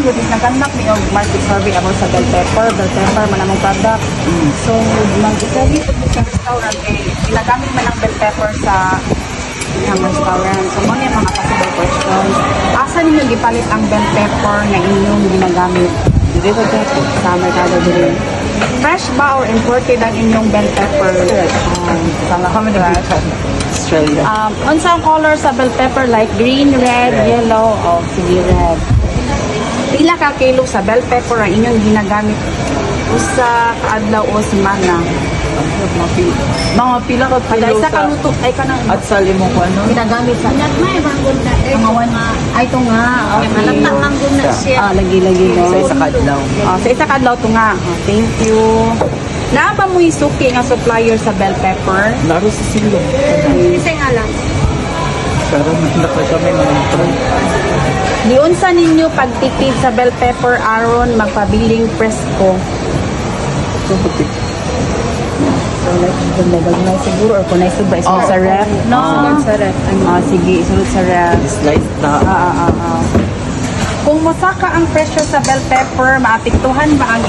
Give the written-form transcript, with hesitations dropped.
good is nagkandak ni og market survey about sa bell pepper manamong product. So mag-survey po sa restaurant ginagamit man ang bell pepper sa ang restaurant. So mo yung mga possible questions. Asa ninyo gipalit ang bell pepper na inyong ginagamit? Dito dito. Sa merkado din. Fresh ba or imported ang inyong bell pepper? How many people? Australia. Unsa ang color sa bell pepper like green, red, yellow, o sige red. Pila ka kilo sa bell pepper ang inyong ginagamit usa ka adlaw o semana? Mga pila ka Kada kilo isa ka sa... luto ay kanang At sa limong ko ano? ginagamit sa May bangon na eh. mga one ay ito nga. Okay. Malatang manggon na siya. Lagi no. Sa isa kadlaw. Sa isa kadlaw to nga. Thank you. Naa ba mo isuki nga supplier sa bell pepper? Laro sa silong. Kasi nga lang. Pero nakay kami mga try. Giunsa ninyo pagtipid sa bell pepper aron magpabiling presko? So, buti. So, like, gumagay siguro or kung naisubra, isunod sa ref, no? Sa ref. Sige, isunod sa ref. Slice na. Kung masaka ang presyo sa bell pepper, maapektuhan ba ang